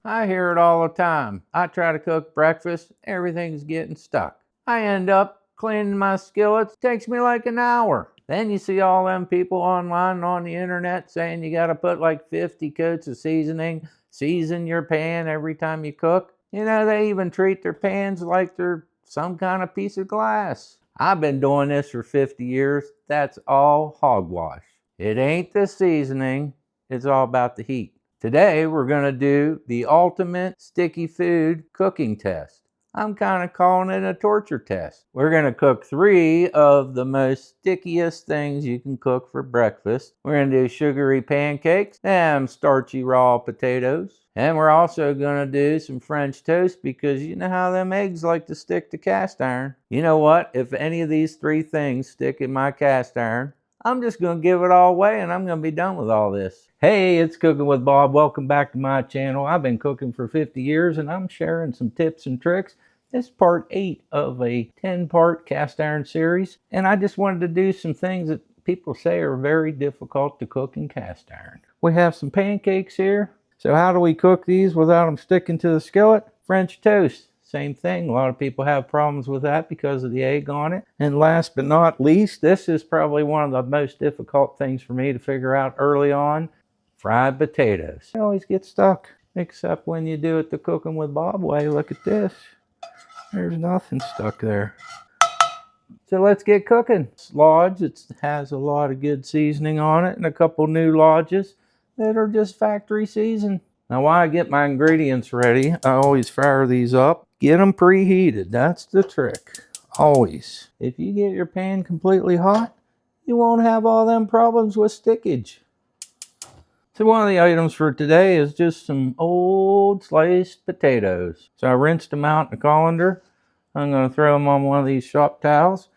I hear it all the time. I try to cook breakfast, everything's getting stuck. I end up cleaning my skillets, takes me like an hour. Then you see all them people online and on the internet saying you gotta put like 50 coats of seasoning, season your pan every time you cook. You know, they even treat their pans like they're some kind of piece of glass. I've been doing this for 50 years. That's all hogwash. It ain't the seasoning, it's all about the heat. Today we're going to do the ultimate sticky food cooking test. I'm kind of calling it a torture test. We're going to cook 3 of the most stickiest things you can cook for breakfast. We're going to do sugary pancakes and starchy raw potatoes. And we're also going to do some French toast because you know how them eggs like to stick to cast iron. You know what? If any of these 3 things stick in my cast iron, I'm just going to give it all away and I'm going to be done with all this. Hey, it's Cooking with Bob. Welcome back to my channel. I've been cooking for 50 years and I'm sharing some tips and tricks. This is part 8 of a 10-part cast iron series. And I just wanted to do some things that people say are very difficult to cook in cast iron. We have some pancakes here. So how do we cook these without them sticking to the skillet? French toast. Same thing. A lot of people have problems with that because of the egg on it. And last but not least, this is probably one of the most difficult things for me to figure out early on. Fried potatoes. They always get stuck, except when you do it the Cooking with Bob way. Look at this. There's nothing stuck there. So let's get cooking. This lodge, it has a lot of good seasoning on it and a couple new lodges that are just factory seasoned. Now while I get my ingredients ready, I always fire these up. Get them preheated. That's the trick. Always. If you get your pan completely hot, you won't have all them problems with stickage. So one of the items for today is just some old sliced potatoes. So I rinsed them out in a colander. I'm going to throw them on one of these shop towels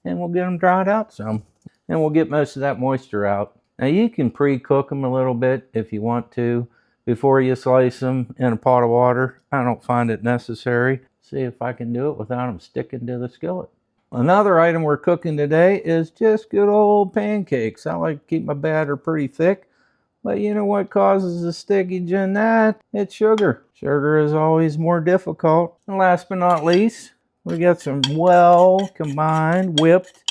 and we'll get them dried out some. And we'll get most of that moisture out. Now you can pre-cook them a little bit if you want to before you slice them in a pot of water. I don't find it necessary. See if I can do it without them sticking to the skillet. Another item we're cooking today is just good old pancakes. I like to keep my batter pretty thick. But you know what causes the stickage in that? It's sugar. Sugar is always more difficult. And last but not least, we got some well combined whipped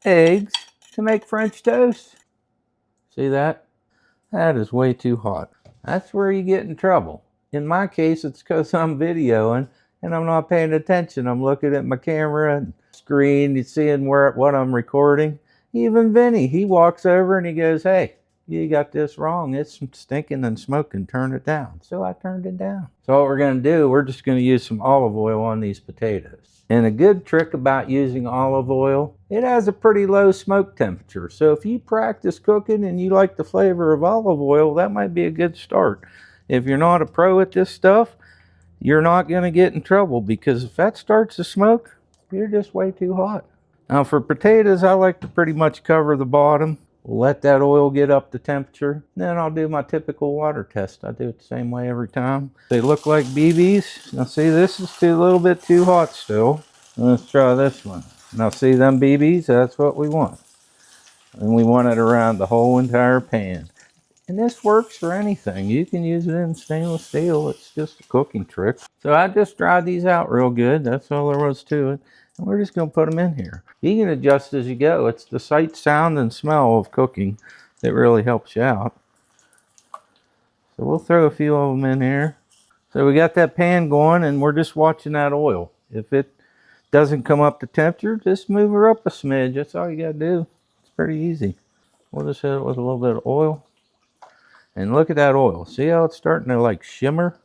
eggs to make French toast. See that? That is way too hot. That's where you get in trouble. In my case, it's because I'm videoing and I'm not paying attention. I'm looking at my camera and screen, you seeing what I'm recording. Even Vinny, he walks over and he goes, "Hey, you got this wrong. It's stinking and smoking. Turn it down." So I turned it down. So what we're going to do, we're just going to use some olive oil on these potatoes. And a good trick about using olive oil, it has a pretty low smoke temperature. So if you practice cooking and you like the flavor of olive oil, that might be a good start. If you're not a pro at this stuff, you're not going to get in trouble because if that starts to smoke, you're just way too hot. Now for potatoes, I like to pretty much cover the bottom. We'll let that oil get up to temperature. Then I'll do my typical water test. I do it the same way every time. They look like BBs. Now see, this is a little bit too hot still. Let's try this one. Now see them BBs? That's what we want. And we want it around the whole entire pan. And this works for anything. You can use it in stainless steel. It's just a cooking trick. So I just dried these out real good. That's all there was to it. And we're just going to put them in here. You can adjust as you go. It's the sight, sound, and smell of cooking that really helps you out. So we'll throw a few of them in here. So we got that pan going and we're just watching that oil. If it doesn't come up to temperature, just move her up a smidge. That's all you got to do. It's pretty easy. We'll just hit it with a little bit of oil. And look at that oil. See how it's starting to like shimmer?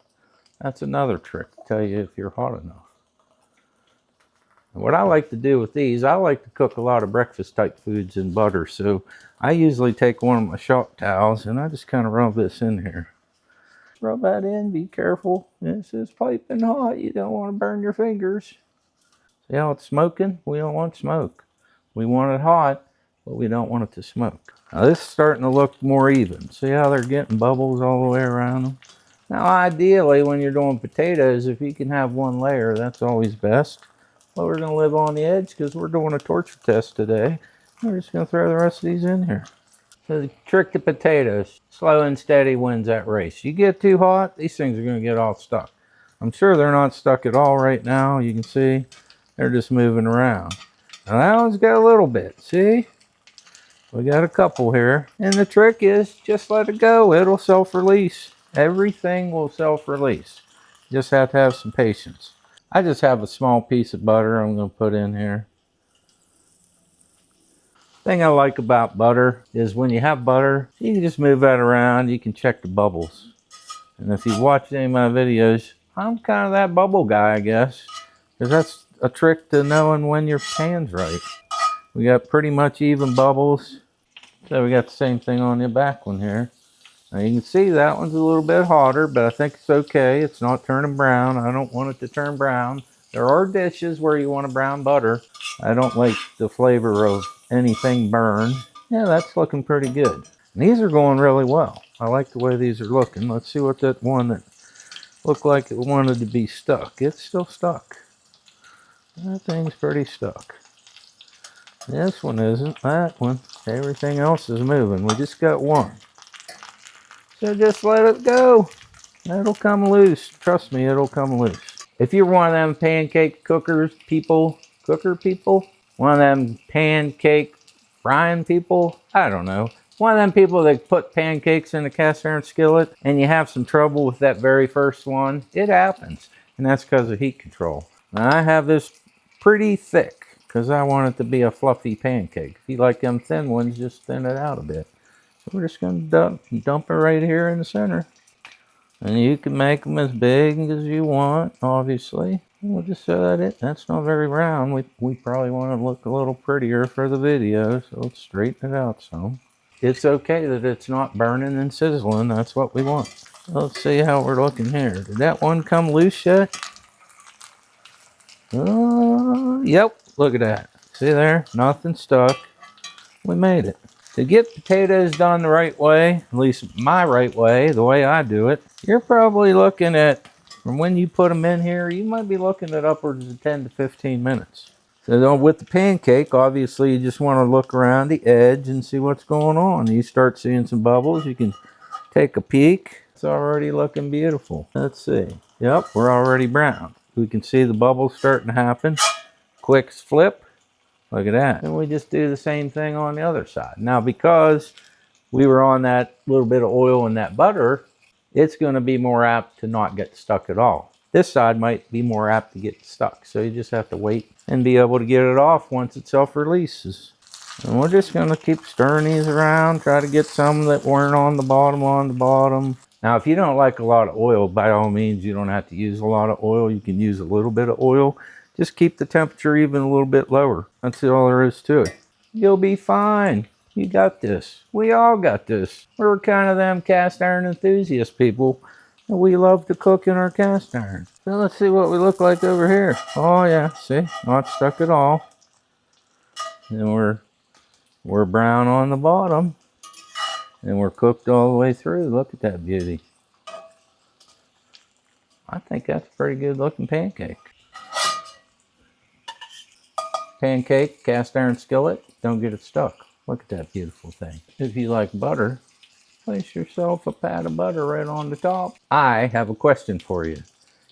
That's another trick to tell you if you're hot enough. And what I like to do with these, I like to cook a lot of breakfast type foods in butter. So I usually take one of my shop towels and I just kind of rub this in here. Rub that in, be careful. This is piping hot. You don't want to burn your fingers. See how it's smoking? We don't want smoke. We want it hot, but we don't want it to smoke. Now this is starting to look more even. See how they're getting bubbles all the way around them? Now ideally when you're doing potatoes, if you can have one layer, that's always best. But we're going to live on the edge because we're doing a torture test today. We're just going to throw the rest of these in here. So the trick to potatoes, slow and steady wins that race. You get too hot, these things are going to get all stuck. I'm sure they're not stuck at all right now. You can see they're just moving around. Now that one's got a little bit, see? We got a couple here. And the trick is just let it go. It'll self-release. Everything will self-release. You just have to have some patience. I just have a small piece of butter I'm going to put in here. Thing I like about butter is when you have butter, you can just move that around. You can check the bubbles. And if you've watched any of my videos, I'm kind of that bubble guy, I guess. Because that's a trick to knowing when your pan's right. We got pretty much even bubbles. So we got the same thing on the back one here. Now you can see that one's a little bit hotter, but I think it's okay. It's not turning brown. I don't want it to turn brown. There are dishes where you want to brown butter. I don't like the flavor of anything burned. Yeah, that's looking pretty good. And these are going really well. I like the way these are looking. Let's see what that one that looked like it wanted to be stuck. It's still stuck. That thing's pretty stuck. This one isn't. That one. Everything else is moving. We just got one. So just let it go. It'll come loose. Trust me, it'll come loose. If you're one of them pancake cooker people, one of them pancake frying people, I don't know. One of them people that put pancakes in a cast iron skillet and you have some trouble with that very first one, it happens. And that's because of heat control. Now I have this pretty thick because I want it to be a fluffy pancake. If you like them thin ones, just thin it out a bit. So we're just going to dump it right here in the center. And you can make them as big as you want, obviously. We'll just set that in. That's not very round. We probably want to look a little prettier for the video, so let's straighten it out some. It's okay that it's not burning and sizzling. That's what we want. Let's see how we're looking here. Did that one come loose yet? Yep. Look at that. See there? Nothing stuck. We made it. To get potatoes done the right way, at least my right way, the way I do it, you're probably looking at, from when you put them in here, you might be looking at upwards of 10 to 15 minutes. So with the pancake, obviously you just want to look around the edge and see what's going on. You start seeing some bubbles, you can take a peek. It's already looking beautiful. Let's see. Yep, we're already brown. We can see the bubbles starting to happen. Quick flip. Look at that. And we just do the same thing on the other side. Now, because we were on that little bit of oil and that butter, it's going to be more apt to not get stuck at all. This side might be more apt to get stuck. So you just have to wait and be able to get it off once it self-releases. And we're just going to keep stirring these around, try to get some that weren't on the bottom. Now, if you don't like a lot of oil, by all means, you don't have to use a lot of oil. You can use a little bit of oil. Just keep the temperature even a little bit lower. That's all there is to it. You'll be fine. You got this. We all got this. We're kind of them cast iron enthusiast people. And we love to cook in our cast iron. So let's see what we look like over here. Oh yeah, see? Not stuck at all. And we're brown on the bottom. And we're cooked all the way through. Look at that beauty. I think that's a pretty good looking pancake. Pancake, cast iron skillet, don't get it stuck. Look at that beautiful thing. If you like butter, place yourself a pat of butter right on the top. I have a question for you.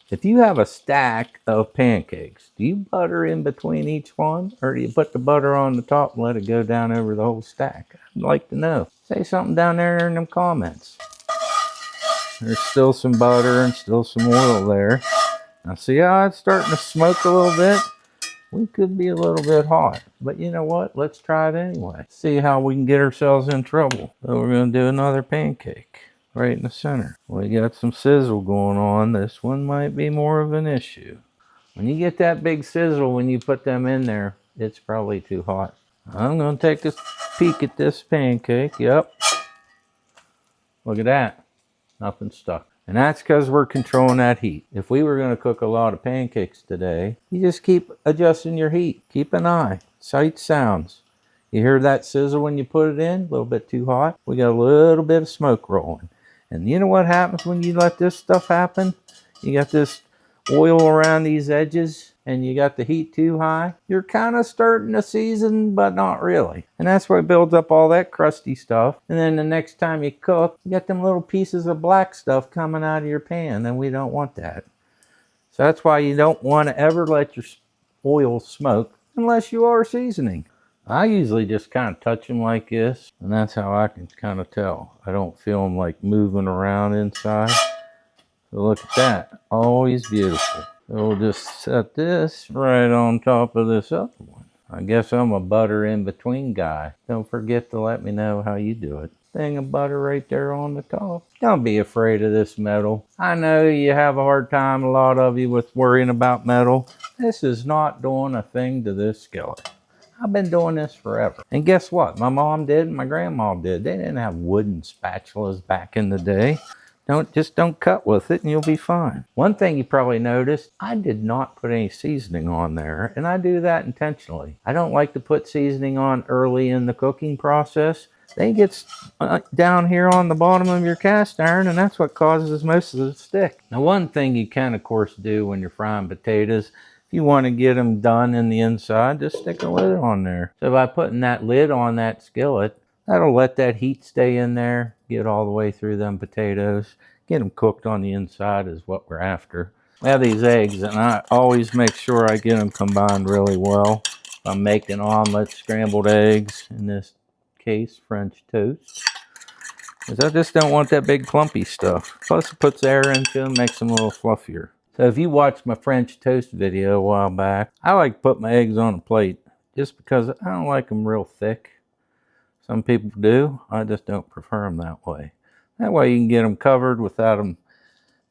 If you have a stack of pancakes, do you butter in between each one? Or do you put the butter on the top and let it go down over the whole stack? I'd like to know. Say something down there in them comments. There's still some butter and still some oil there. Now see how it's starting to smoke a little bit? We could be a little bit hot, but you know what? Let's try it anyway. See how we can get ourselves in trouble. So we're going to do another pancake right in the center. We got some sizzle going on. This one might be more of an issue. When you get that big sizzle when you put them in there, it's probably too hot. I'm going to take a peek at this pancake. Yep. Look at that. Nothing stuck. And that's because we're controlling that heat. If we were going to cook a lot of pancakes today, you just keep adjusting your heat. Keep an eye. Sight sounds. You hear that sizzle when you put it in? A little bit too hot. We got a little bit of smoke rolling. And you know what happens when you let this stuff happen? You got this oil around these edges and you got the heat too high, you're kind of starting to season, but not really. And that's what builds up all that crusty stuff. And then the next time you cook, you got them little pieces of black stuff coming out of your pan, and we don't want that. So that's why you don't want to ever let your oil smoke unless you are seasoning. I usually just kind of touch them like this, and that's how I can kind of tell. I don't feel them like moving around inside. So look at that, always beautiful. So we'll just set this right on top of this other one. I guess I'm a butter in between guy. Don't forget to let me know how you do it. Thing of butter right there on the top. Don't be afraid of this metal. I know you have a hard time, a lot of you, with worrying about metal. This is not doing a thing to this skillet. I've been doing this forever. And guess what? My mom did and my grandma did. They didn't have wooden spatulas back in the day. Just don't cut with it and you'll be fine. One thing you probably noticed, I did not put any seasoning on there, and I do that intentionally. I don't like to put seasoning on early in the cooking process. Then it gets down here on the bottom of your cast iron, and that's what causes most of the stick. Now, one thing you can, of course, do when you're frying potatoes, if you want to get them done in the inside, just stick a lid on there. So by putting that lid on that skillet, that'll let that heat stay in there, get all the way through them potatoes, get them cooked on the inside is what we're after. I have these eggs, and I always make sure I get them combined really well. I'm making omelets, scrambled eggs, in this case, French toast. Because I just don't want that big clumpy stuff. Plus it puts air into them, makes them a little fluffier. So if you watched my French toast video a while back, I like to put my eggs on a plate just because I don't like them real thick. Some people do. I just don't prefer them that way. That way you can get them covered without them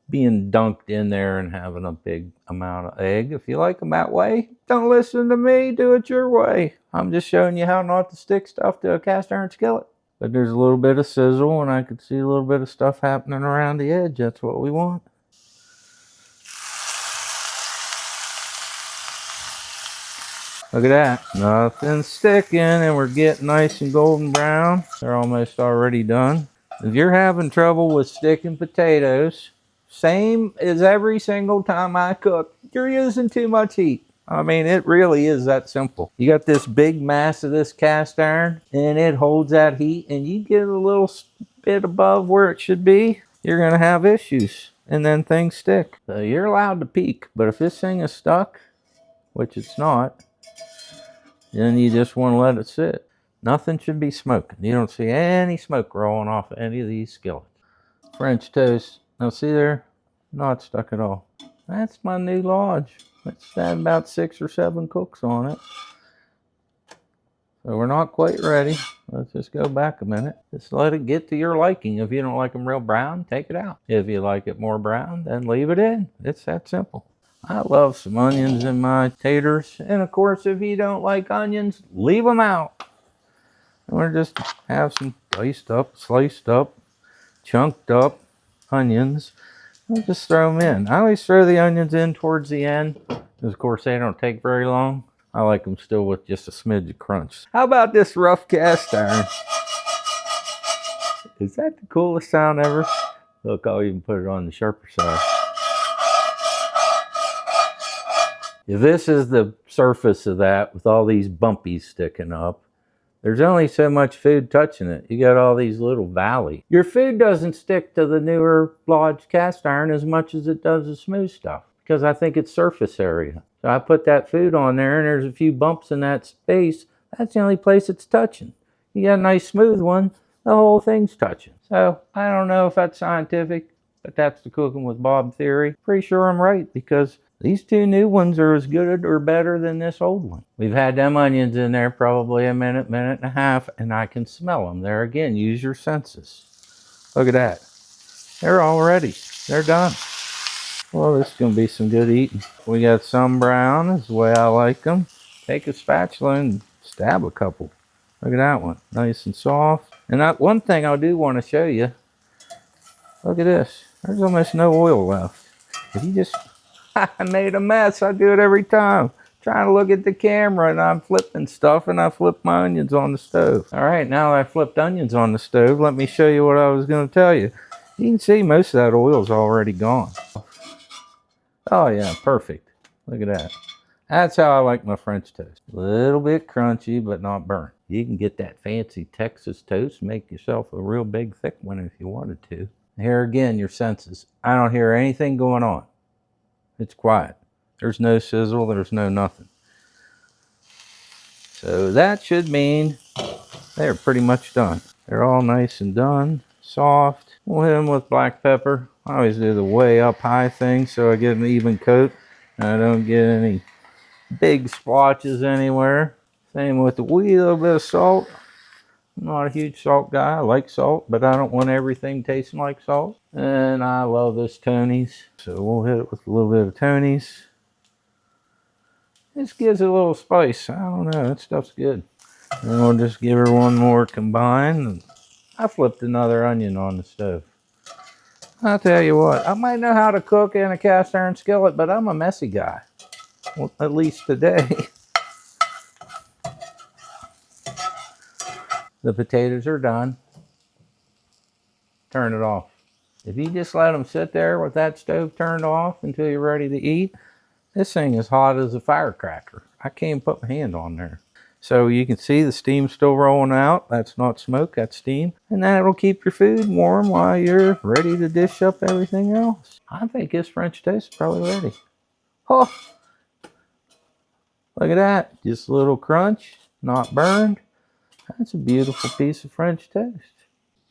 being dunked in there and having a big amount of egg. If you like them that way, don't listen to me. Do it your way. I'm just showing you how not to stick stuff to a cast iron skillet. But there's a little bit of sizzle, and I could see a little bit of stuff happening around the edge. That's what we want. Look at that, nothing sticking, and we're getting nice and golden brown. They're almost already done. If you're having trouble with sticking potatoes, same as every single time I cook, you're using too much heat. I mean, it really is that simple. You got this big mass of this cast iron, and it holds that heat, and you get a little bit above where it should be, you're gonna have issues, and then things stick. So you're allowed to peek, but if this thing is stuck, which it's not, then you just want to let it sit. Nothing should be smoking. You don't see any smoke rolling off of any of these skillets. French toast. Now see there? Not stuck at all. That's my new lodge. It's had about 6 or 7 cooks on it. So we're not quite ready. Let's just go back a minute. Just let it get to your liking. If you don't like them real brown, take it out. If you like it more brown, then leave it in. It's that simple. I love some onions in my taters. And of course, if you don't like onions, leave them out. And we'll just have some diced up, sliced up, chunked up onions. We'll just throw them in. I always throw the onions in towards the end, because of course they don't take very long. I like them still with just a smidge of crunch. How about this rough cast iron? Is that the coolest sound ever? Look, I'll even put it on the sharper side. If this is the surface of that with all these bumpies sticking up, there's only so much food touching it. You got all these little valleys. Your food doesn't stick to the newer Lodge cast iron as much as it does the smooth stuff, because I think it's surface area. So I put that food on there and there's a few bumps in that space. That's the only place it's touching. You got a nice smooth one, the whole thing's touching. So I don't know if that's scientific, but that's the Cookin with Bob theory. Pretty sure I'm right, because these 2 new ones are as good or better than this old one. We've had them onions in there probably a minute, minute and a half, and I can smell them. There again, use your senses. Look at that. They're all ready. They're done. Well, this is going to be some good eating. We got some brown, is the way I like them. Take a spatula and stab a couple. Look at that one. Nice and soft. And that one thing I do want to show you. Look at this. There's almost no oil left. If you just... I made a mess. I do it every time. Trying to look at the camera and I'm flipping stuff, and I flip my onions on the stove. All right, now that I flipped onions on the stove, let me show you what I was going to tell you. You can see most of that oil's already gone. Oh yeah, perfect. Look at that. That's how I like my French toast. A little bit crunchy, but not burnt. You can get that fancy Texas toast, make yourself a real big thick one if you wanted to. Here again, your senses. I don't hear anything going on. It's quiet. There's no sizzle, there's no nothing. So that should mean they're pretty much done. They're all nice and done, soft. We'll hit them with black pepper. I always do the way up high thing so I get an even coat and I don't get any big splotches anywhere. Same with the wee little bit of salt. I'm not a huge salt guy. I like salt, but I don't want everything tasting like salt. And I love this Tony's, so we'll hit it with a little bit of Tony's. This gives it a little spice. I don't know, that stuff's good. And we'll just give her one more combined. I flipped another onion on the stove. I'll tell you what, I might know how to cook in a cast iron skillet, but I'm a messy guy. Well, at least today. The potatoes are done. Turn it off. If you just let them sit there with that stove turned off until you're ready to eat, this thing is hot as a firecracker. I can't put my hand on there. So you can see the steam still rolling out. That's not smoke, that's steam. And that'll keep your food warm while you're ready to dish up everything else. I think this French toast is probably ready. Oh, look at that. Just a little crunch, not burned. That's a beautiful piece of French toast.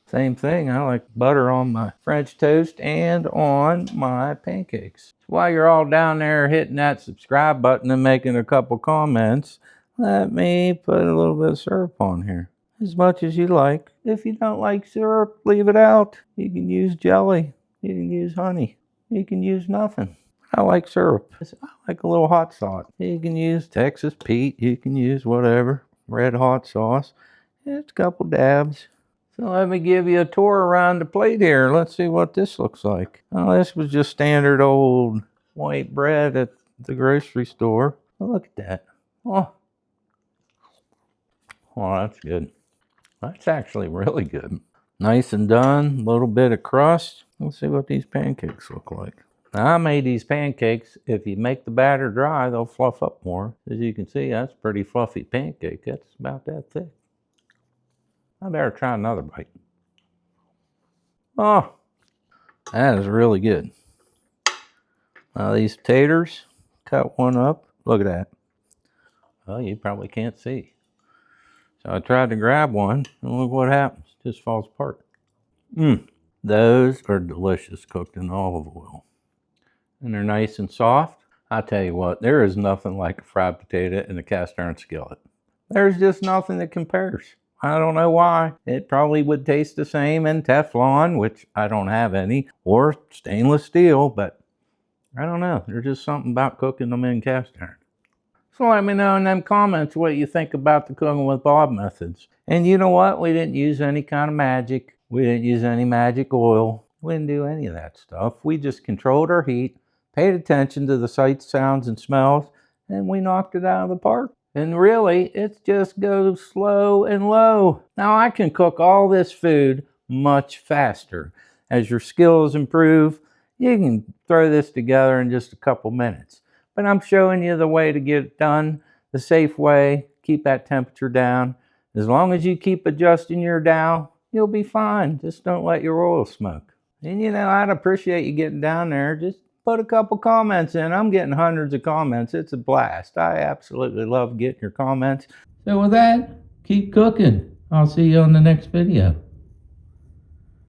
Same thing, I like butter on my French toast and on my pancakes. While you're all down there hitting that subscribe button and making a couple comments, let me put a little bit of syrup on here. As much as you like. If you don't like syrup, leave it out. You can use jelly. You can use honey. You can use nothing. I like syrup. I like a little hot sauce. You can use Texas Pete. You can use whatever. Red hot sauce. Just a couple dabs. So let me give you a tour around the plate here. Let's see what this looks like. Oh, this was just standard old white bread at the grocery store. Oh, look at that. Oh, that's good. That's actually really good. Nice and done. A little bit of crust. Let's see what these pancakes look like. Now, I made these pancakes. If you make the batter dry, they'll fluff up more. As you can see, that's a pretty fluffy pancake. That's about that thick. I better try another bite. Oh, that is really good. Now these taters, cut one up. Look at that. Well, you probably can't see. So I tried to grab one, and look what happens. It just falls apart. Those are delicious cooked in olive oil. And they're nice and soft. I tell you what, there is nothing like a fried potato in a cast iron skillet. There's just nothing that compares. I don't know why. It probably would taste the same in Teflon, which I don't have any, or stainless steel, but I don't know. There's just something about cooking them in cast iron. So let me know in them comments what you think about the Cookin with Bob methods. And you know what? We didn't use any kind of magic. We didn't use any magic oil. We didn't do any of that stuff. We just controlled our heat, paid attention to the sights, sounds, and smells, and we knocked it out of the park. And really, it just goes slow and low. Now I can cook all this food much faster. As your skills improve, you can throw this together in just a couple minutes. But I'm showing you the way to get it done, the safe way, keep that temperature down. As long as you keep adjusting your dowel, you'll be fine. Just don't let your oil smoke. And you know, I'd appreciate you getting down there. Just put a couple comments in. I'm getting hundreds of comments. It's a blast. I absolutely love getting your comments. So with that, keep cooking. I'll see you on the next video.